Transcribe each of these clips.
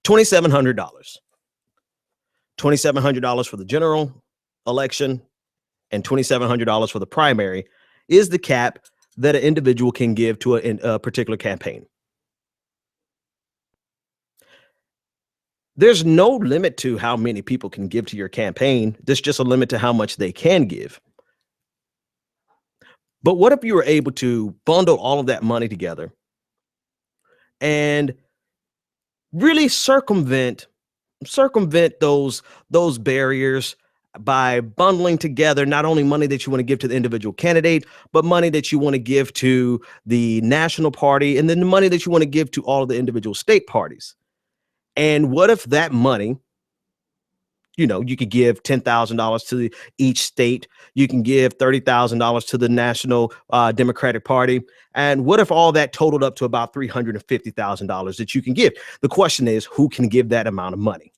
$2,700. $2,700 for the general election and $2,700 for the primary is the cap that an individual can give to a particular campaign. There's no limit to how many people can give to your campaign. There's just a limit to how much they can give. But what if you were able to bundle all of that money together and really circumvent those barriers by bundling together not only money that you want to give to the individual candidate, but money that you want to give to the national party, and then the money that you want to give to all of the individual state parties? And what if that money, you could give $10,000 to each state, you can give $30,000 to the National Democratic Party, and what if all that totaled up to about $350,000 that you can give? The question is, who can give that amount of money?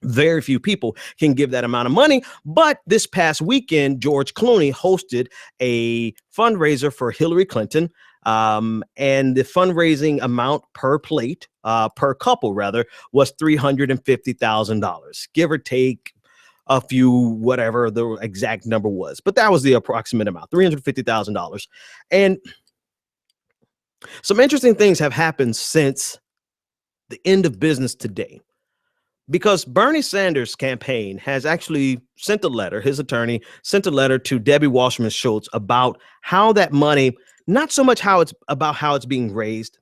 Very few people can give that amount of money. But this past weekend, George Clooney hosted a fundraiser for Hillary Clinton. And the fundraising amount per plate, per couple rather, was $350,000, give or take a few, whatever the exact number was. But that was the approximate amount, $350,000. And some interesting things have happened since the end of business today, because Bernie Sanders' campaign has actually sent a letter, his attorney sent a letter to Debbie Wasserman Schultz about how that money, not so much how it's being raised,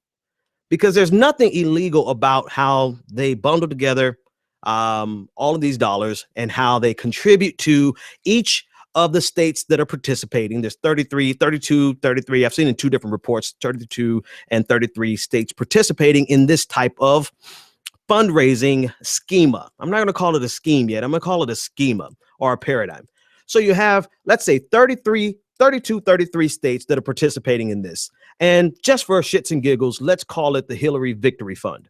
because there's nothing illegal about how they bundle together all of these dollars and how they contribute to each of the states that are participating. There's 33, 32, 33. I've seen in two different reports, 32 and 33 states participating in this type of fundraising schema. I'm not going to call it a scheme yet. I'm going to call it a schema or a paradigm. So you have, let's say 33 states that are participating in this. And just for shits and giggles, let's call it the Hillary Victory Fund.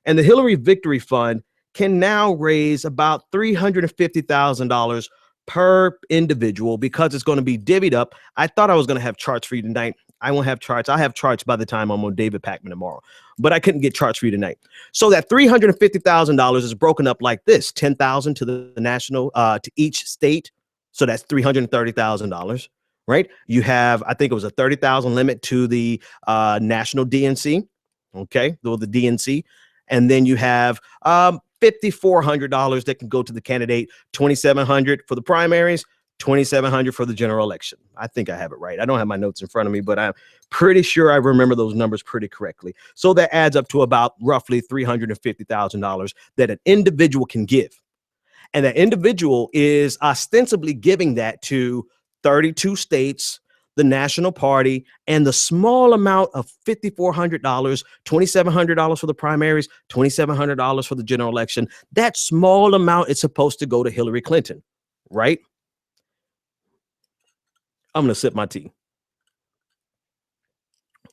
And the Hillary Victory Fund can now raise about $350,000 per individual because it's going to be divvied up. I thought I was going to have charts for you tonight. I won't have charts. I'll have charts by the time I'm on David Pakman tomorrow, but I couldn't get charts for you tonight. So that $350,000 is broken up like this: $10,000 to the national, to each state. So that's $330,000, right? You have, I think it was a $30,000 limit to the national DNC. Okay. The DNC. And then you have $5,400 that can go to the candidate, $2,700 for the primaries, $2,700 for the general election. I think I have it right. I don't have my notes in front of me, but I'm pretty sure I remember those numbers pretty correctly. So that adds up to about roughly $350,000 that an individual can give. And that individual is ostensibly giving that to 32 states, the national party, and the small amount of $5,400, $2,700 for the primaries, $2,700 for the general election. That small amount is supposed to go to Hillary Clinton, right? I'm going to sip my tea.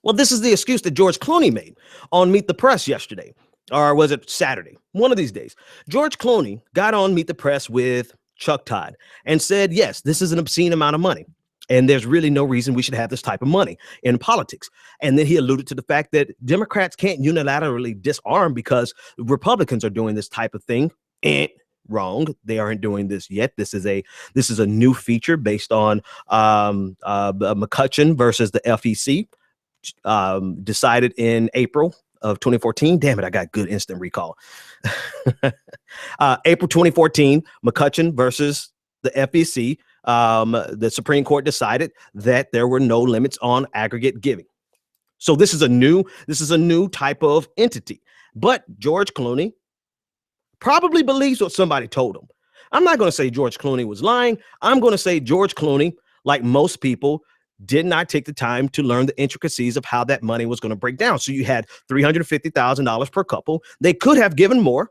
Well, this is the excuse that George Clooney made on Meet the Press yesterday. Or was it Saturday? One of these days. George Clooney got on Meet the Press with Chuck Todd and said, yes, this is an obscene amount of money, and there's really no reason we should have this type of money in politics. And then he alluded to the fact that Democrats can't unilaterally disarm because Republicans are doing this type of thing. Wrong. They aren't doing this yet. This is a new feature based on McCutcheon versus the FEC, decided in April of 2014. Damn it, I got good instant recall. April 2014, McCutcheon versus the FEC. The Supreme Court decided that there were no limits on aggregate giving. So this is a new type of entity. But George Clooney probably believes what somebody told him. I'm not going to say George Clooney was lying. I'm going to say George Clooney, like most people, did not take the time to learn the intricacies of how that money was going to break down. So you had $350,000 per couple. They could have given more,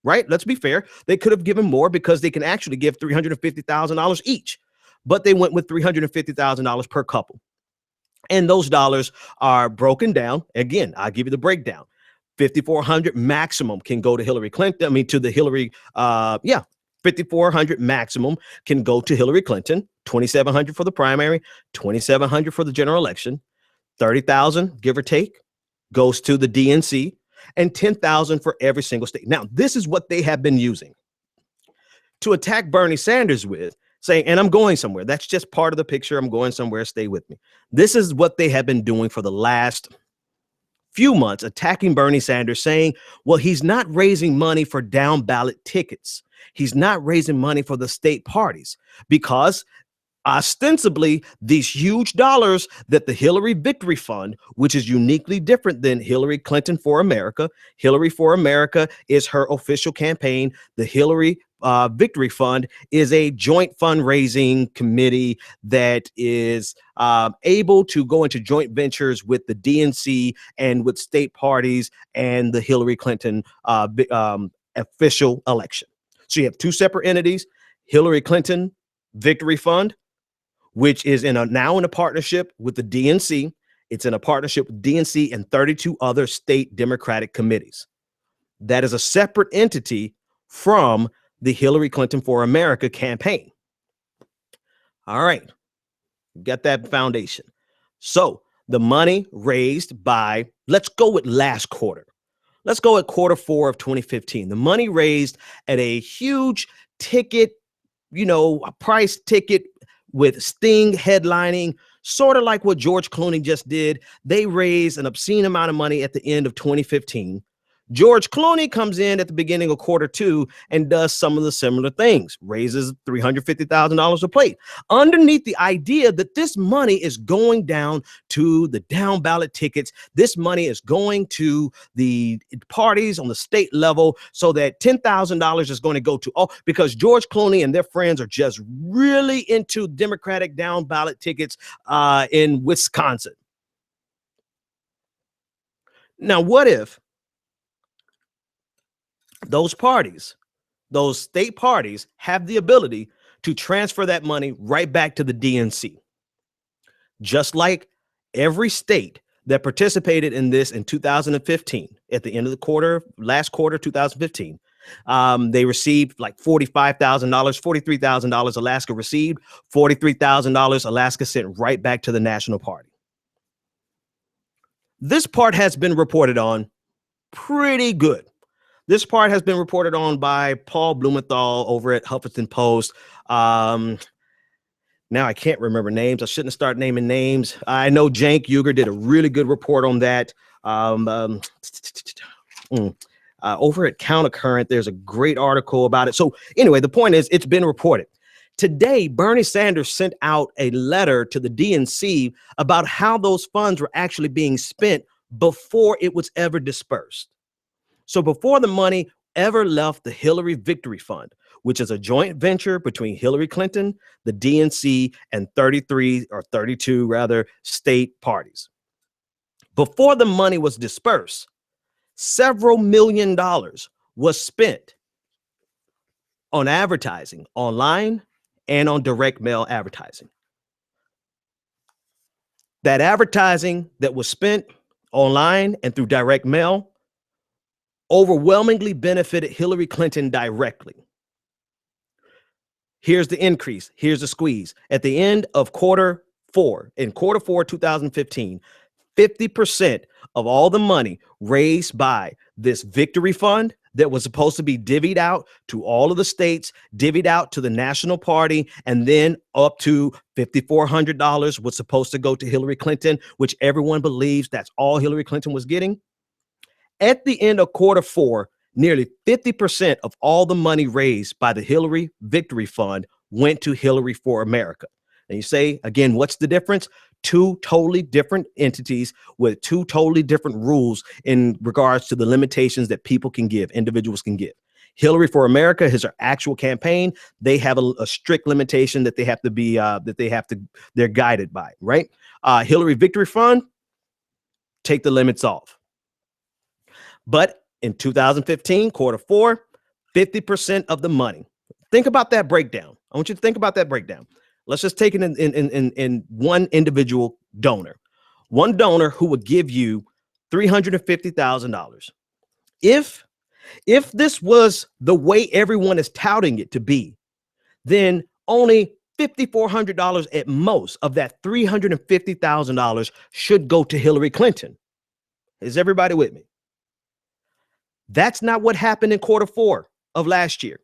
right? Let's be fair. They could have given more because they can actually give $350,000 each, but they went with $350,000 per couple. And those dollars are broken down. Again, I'll give you the breakdown. $5,400 maximum can go to Hillary Clinton. I mean, to the Hillary, $5,400 maximum can go to Hillary Clinton. $2,700 for the primary, $2,700 for the general election. $30,000, give or take, goes to the DNC. and 10,000 for every single state. Now, this is what they have been using to attack Bernie Sanders with, saying, and I'm going somewhere. That's just part of the picture. I'm going somewhere. Stay with me. This is what they have been doing for the last few months, attacking Bernie Sanders, saying, well, he's not raising money for down ballot tickets. He's not raising money for the state parties because ostensibly these huge dollars that the Hillary Victory Fund, which is uniquely different than Hillary Clinton for America. Hillary for America is her official campaign. The Hillary Victory Fund is a joint fundraising committee that is able to go into joint ventures with the DNC and with state parties and the Hillary Clinton official election. So you have two separate entities, Hillary Clinton Victory Fund, which is now in a partnership with the DNC. It's in a partnership with DNC and 32 other state Democratic committees. That is a separate entity from the Hillary Clinton for America campaign. All right, got that foundation. So the money raised by, let's go with last quarter. Let's go at Q4 of 2015. The money raised at a huge ticket, a price ticket with Sting headlining, sort of like what George Clooney just did. They raised an obscene amount of money at the end of 2015. George Clooney comes in at the beginning of Q2 and does some of the similar things, raises $350,000 a plate, underneath the idea that this money is going down to the down ballot tickets. This money is going to the parties on the state level so that $10,000 is going to go to all, because George Clooney and their friends are just really into Democratic down ballot tickets in Wisconsin. Now, what if those parties, those state parties, have the ability to transfer that money right back to the DNC? Just like every state that participated in this in 2015, at the end of the quarter, last quarter, 2015, they received like $45,000, $43,000 Alaska received, $43,000 Alaska sent right back to the national party. This part has been reported on pretty good. This part has been reported on by Paul Blumenthal over at Huffington Post. Now I can't remember names. I shouldn't start naming names. I know Cenk Uygur did a really good report on that. Over at Countercurrent, there's a great article about it. So anyway, the point is, it's been reported. Today, Bernie Sanders sent out a letter to the DNC about how those funds were actually being spent before it was ever dispersed. So before the money ever left the Hillary Victory Fund, which is a joint venture between Hillary Clinton, the DNC, and 32 state parties. Before the money was dispersed, several $1 million was spent on advertising online and on direct mail advertising. That advertising that was spent online and through direct mail overwhelmingly benefited Hillary Clinton directly. Here's the increase. Here's the squeeze. At the end of Q4, in Q4 2015, 50% of all the money raised by this Victory Fund that was supposed to be divvied out to all of the states, divvied out to the national party, and then up to $5,400 was supposed to go to Hillary Clinton, which everyone believes that's all Hillary Clinton was getting. At the end of Q4, nearly 50% of all the money raised by the Hillary Victory Fund went to Hillary for America. And you say, again, what's the difference? Two totally different entities with two totally different rules in regards to the limitations that people can give, individuals can give. Hillary for America is her actual campaign. They have a strict limitation that they have to be, they're guided by, right? Hillary Victory Fund, take the limits off. But in 2015, Q4, 50% of the money. Think about that breakdown. I want you to think about that breakdown. Let's just take it in one individual donor. One donor who would give you $350,000. If this was the way everyone is touting it to be, then only $5,400 at most of that $350,000 should go to Hillary Clinton. Is everybody with me? That's not what happened in quarter four of last year.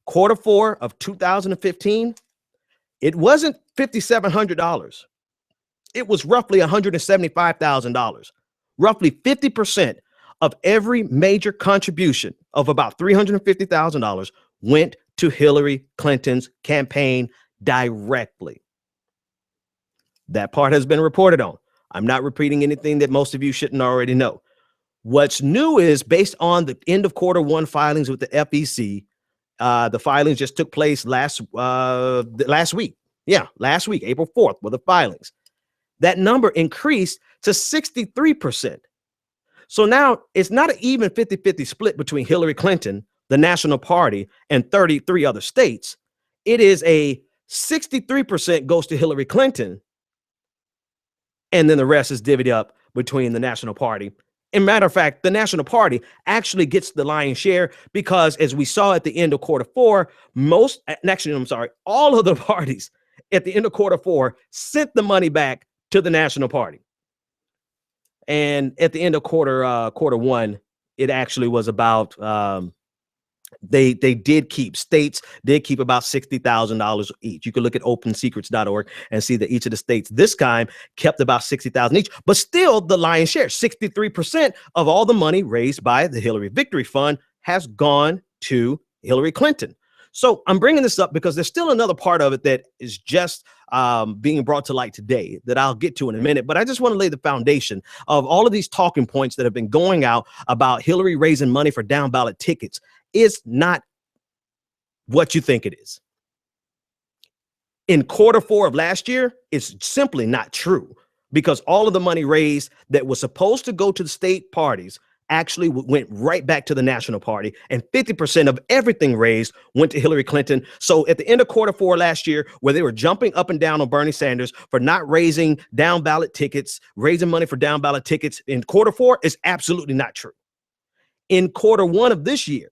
Quarter four of 2015, it wasn't $5,700. It was roughly $175,000. Roughly 50% of every major contribution of about $350,000 went to Hillary Clinton's campaign directly. That part has been reported on. I'm not repeating anything that most of you shouldn't already know. What's new is based on the end of quarter one filings with the FEC. The filings just took place last week. Yeah, last week, April 4th, were the filings. That number increased to 63%. So now it's not an even 50-50 split between Hillary Clinton, the National Party, and 33 other states. It is a 63% goes to Hillary Clinton, and then the rest is divvied up between the National Party. And matter of fact, the National Party actually gets the lion's share because, as we saw at the end of quarter four, all of the parties at the end of quarter four sent the money back to the National Party. And at the end of quarter one, it actually was about states did keep about $60,000 each. You can look at opensecrets.org and see that each of the states this time kept about $60,000 each, but still the lion's share, 63% of all the money raised by the Hillary Victory Fund has gone to Hillary Clinton. So I'm bringing this up because there's still another part of it that is just being brought to light today that I'll get to in a minute. But I just want to lay the foundation of all of these talking points that have been going out about Hillary raising money for down ballot tickets. Is not what you think it is. In quarter four of last year, it's simply not true because all of the money raised that was supposed to go to the state parties actually went right back to the National Party, and 50% of everything raised went to Hillary Clinton. So at the end of quarter four last year, where they were jumping up and down on Bernie Sanders for not raising down ballot tickets, raising money for down ballot tickets in quarter four is absolutely not true. In quarter one of this year,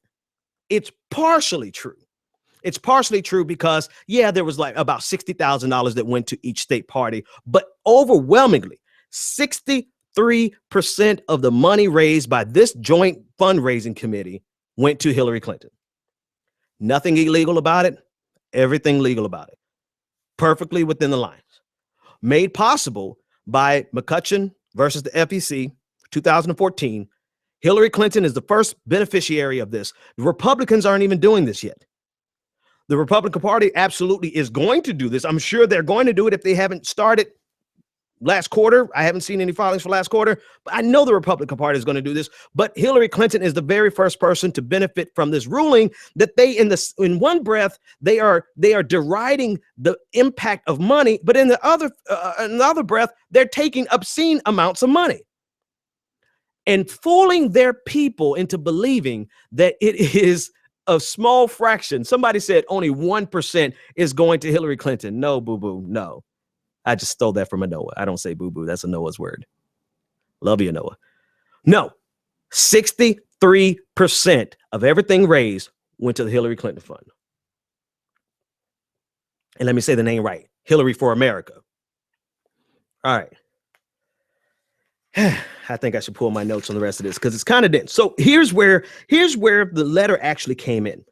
it's partially true. It's partially true because, yeah, there was like about $60,000 that went to each state party, but overwhelmingly, 63% of the money raised by this joint fundraising committee went to Hillary Clinton. Nothing illegal about it, everything legal about it. Perfectly within the lines. Made possible by McCutcheon versus the FEC, 2014. Hillary Clinton is the first beneficiary of this. The Republicans aren't even doing this yet. The Republican Party absolutely is going to do this. I'm sure they're going to do it if they haven't started last quarter. I haven't seen any filings for last quarter, but I know the Republican Party is going to do this. But Hillary Clinton is the very first person to benefit from this ruling that they, in one breath, they are deriding the impact of money, but in the other breath, they're taking obscene amounts of money and fooling their people into believing that it is a small fraction. Somebody said only 1% is going to Hillary Clinton. No, boo-boo, no. I just stole that from a Noah. I don't say boo-boo. That's a Noah's word. Love you, Noah. No, 63% of everything raised went to the Hillary Clinton Fund. And let me say the name right. Hillary for America. All right. I think I should pull my notes on the rest of this because it's kind of dense. So here's where the letter actually came in.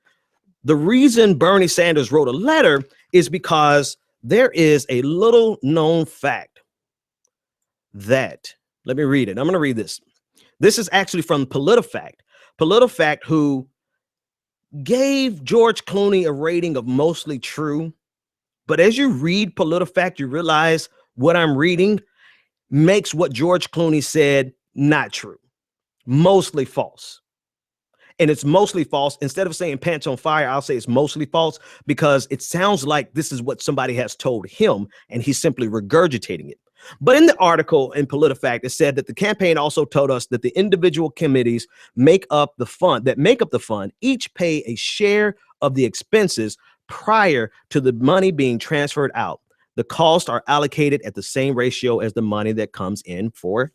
The reason Bernie Sanders wrote a letter is because there is a little known fact that, let me read it. I'm going to read this. This is actually from PolitiFact. PolitiFact, who gave George Clooney a rating of mostly true. But as you read PolitiFact, you realize what I'm reading makes what George Clooney said not true, mostly false. And it's mostly false. Instead of saying pants on fire, I'll say it's mostly false because it sounds like this is what somebody has told him and he's simply regurgitating it. But in the article in PolitiFact, it said that the campaign also told us that the individual committees make up the fund, each pay a share of the expenses prior to the money being transferred out. The costs are allocated at the same ratio as the money that comes in for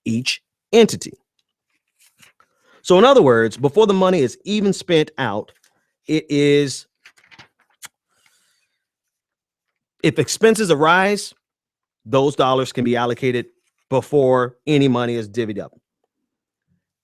each entity. So in other words, before the money is even spent out, it is, if expenses arise, those dollars can be allocated before any money is divvied up.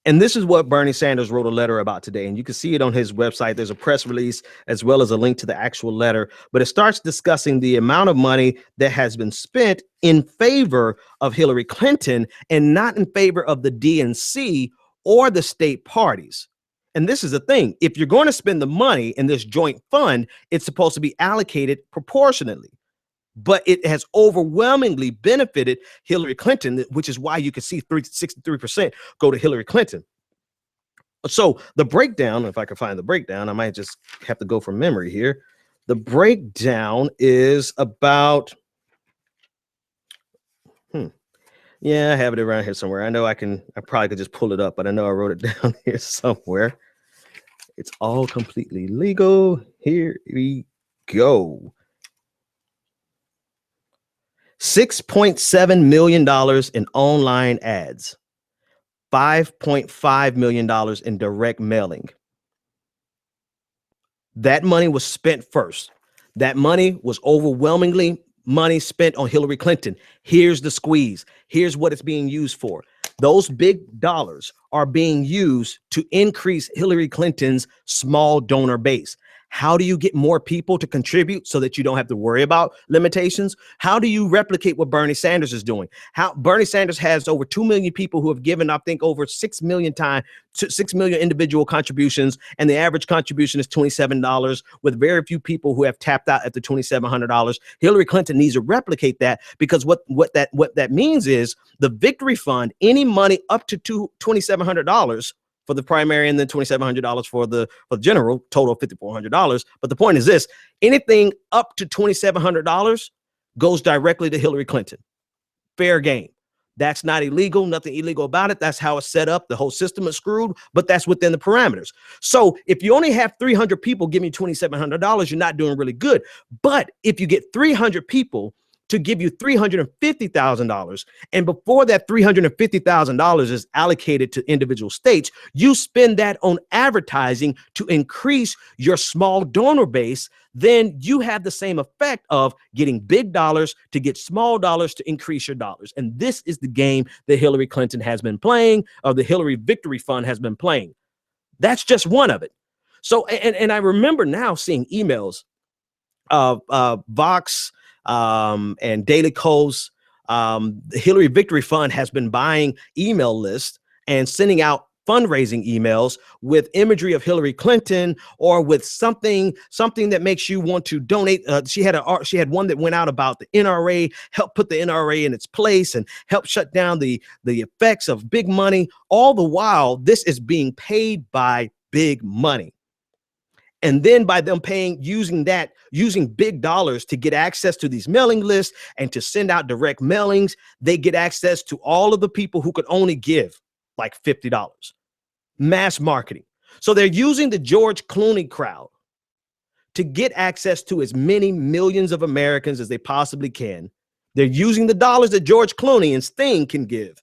And this is what Bernie Sanders wrote a letter about today. And you can see it on his website. There's a press release as well as a link to the actual letter. But it starts discussing the amount of money that has been spent in favor of Hillary Clinton and not in favor of the DNC or the state parties. And this is the thing. If you're going to spend the money in this joint fund, it's supposed to be allocated proportionately. But it has overwhelmingly benefited Hillary Clinton, which is why you can see 63% go to Hillary Clinton. So the breakdown, if I can find the breakdown, I might just have to go from memory here. The breakdown is about, yeah, I have it around here somewhere. I know I probably could just pull it up, but I know I wrote it down here somewhere. It's all completely legal. Here we go. $6.7 million in online ads, $5.5 million in direct mailing. That money was spent first. That money was overwhelmingly money spent on Hillary Clinton. Here's the squeeze. Here's what it's being used for. Those big dollars are being used to increase Hillary Clinton's small donor base. How do you get more people to contribute so that you don't have to worry about limitations? How do you replicate what Bernie Sanders is doing? How Bernie Sanders has over 2 million people who have given, I think, over 6 million individual contributions, and the average contribution is $27, with very few people who have tapped out at the $2,700. Hillary Clinton needs to replicate that, because what that means is the victory fund, any money up to $2,700 for the primary, and then $2,700 for the general, total $5,400. But the point is this: anything up to $2,700 goes directly to Hillary Clinton. Fair game. That's not illegal, nothing illegal about it. That's how it's set up. The whole system is screwed, but that's within the parameters. So if you only have 300 people giving you $2,700, you're not doing really good. But if you get 300 people to give you $350,000, and before that $350,000 is allocated to individual states, you spend that on advertising to increase your small donor base, then you have the same effect of getting big dollars to get small dollars to increase your dollars. And this is the game that Hillary Clinton has been playing, or the Hillary Victory Fund has been playing. That's just one of it. So, and I remember now seeing emails of Vox, and Daily Kos. The Hillary Victory Fund has been buying email lists and sending out fundraising emails with imagery of Hillary Clinton, or with something that makes you want to donate. She had one that went out about the NRA, help put the NRA in its place and help shut down the effects of big money. All the while, this is being paid by big money. And then by them using big dollars to get access to these mailing lists and to send out direct mailings, they get access to all of the people who could only give like $50. Mass marketing. So they're using the George Clooney crowd to get access to as many millions of Americans as they possibly can. They're using the dollars that George Clooney and Sting can give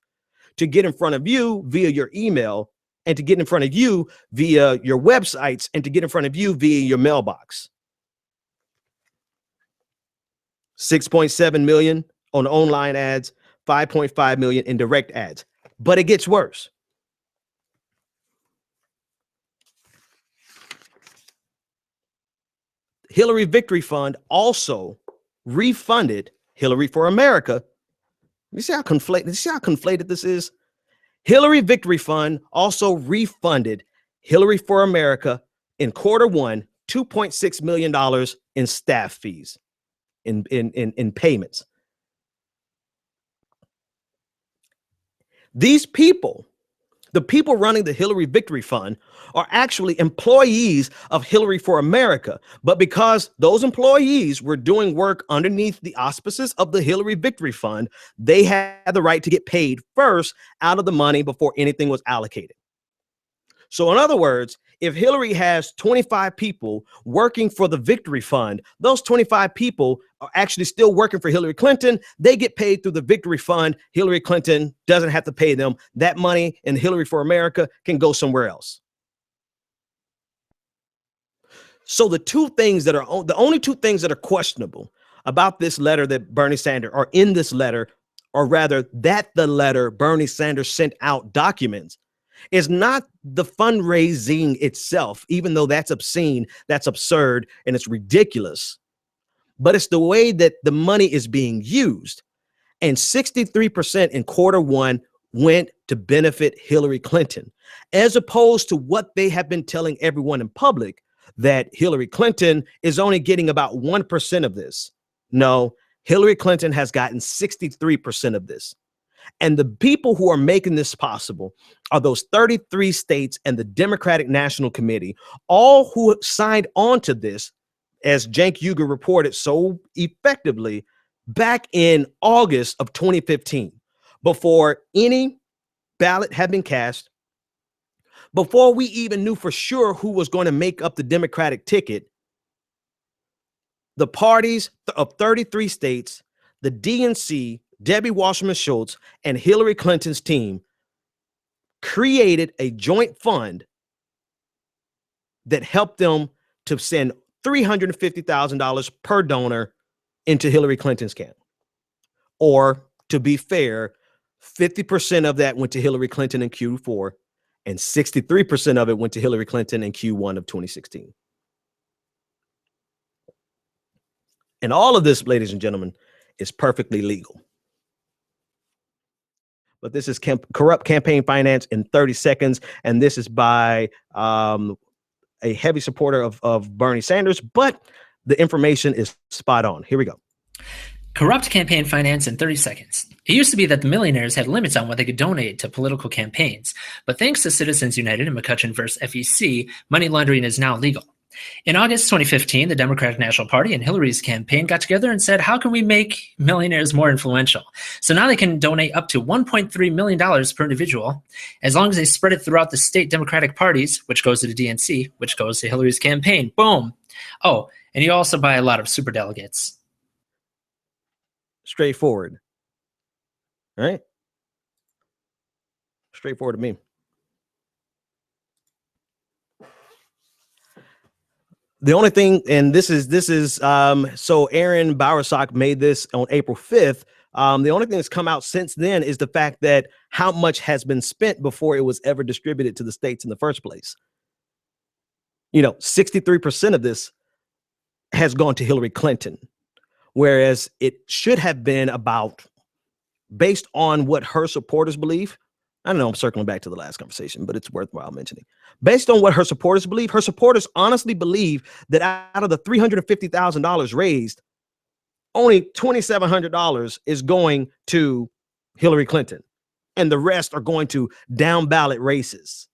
to get in front of you via your email, and to get in front of you via your websites, and to get in front of you via your mailbox. 6.7 million on online ads, 5.5 million in direct ads. But it gets worse. Hillary Victory Fund also refunded Hillary for America. You see how conflated this is? Hillary Victory Fund also refunded Hillary for America in Q1 $2.6 million in staff fees, in payments. These people, the people running the Hillary Victory Fund, are actually employees of Hillary for America. But because those employees were doing work underneath the auspices of the Hillary Victory Fund, they had the right to get paid first out of the money before anything was allocated. So in other words, if Hillary has 25 people working for the Victory Fund, those 25 people are actually still working for Hillary Clinton. They get paid through the Victory Fund. Hillary Clinton doesn't have to pay them. That money in Hillary for America can go somewhere else. So the only two things that are questionable about this letter that Bernie Sanders, or in this letter, or rather that the letter Bernie Sanders sent out documents, It's not the fundraising itself, even though that's obscene, that's absurd, and it's ridiculous, but it's the way that the money is being used. And 63% in Q1 went to benefit Hillary Clinton, as opposed to what they have been telling everyone in public, that Hillary Clinton is only getting about 1% of this. No, Hillary Clinton has gotten 63% of this. And the people who are making this possible are those 33 states and the Democratic National Committee, all who signed on to this, as Cenk Uygur reported so effectively back in August of 2015, before any ballot had been cast, before we even knew for sure who was going to make up the Democratic ticket. The parties of 33 states, the DNC, Debbie Wasserman Schultz, and Hillary Clinton's team created a joint fund that helped them to send $350,000 per donor into Hillary Clinton's camp. Or, to be fair, 50% of that went to Hillary Clinton in Q4, and 63% of it went to Hillary Clinton in Q1 of 2016. And all of this, ladies and gentlemen, is perfectly legal. But this is corrupt campaign finance in 30 seconds. And this is by a heavy supporter of Bernie Sanders, but the information is spot on. Here we go. Corrupt campaign finance in 30 seconds. It used to be that the millionaires had limits on what they could donate to political campaigns, but thanks to Citizens United and McCutcheon vs. FEC, money laundering is now legal. In August 2015, the Democratic National Party and Hillary's campaign got together and said, how can we make millionaires more influential? So now they can donate up to $1.3 million per individual, as long as they spread it throughout the state Democratic parties, which goes to the DNC, which goes to Hillary's campaign. Boom. Oh, and you also buy a lot of superdelegates. Straightforward. All right? Straightforward to me. The only thing, and this is so Aaron Bowersock made this on April 5th. The only thing that's come out since then is the fact that how much has been spent before it was ever distributed to the states in the first place. 63% of this has gone to Hillary Clinton, whereas it should have been about, based on what her supporters believe. I don't know, I'm circling back to the last conversation, but it's worthwhile mentioning. Based on what her supporters believe, her supporters honestly believe that out of the $350,000 raised, only $2,700 is going to Hillary Clinton, and the rest are going to down ballot races.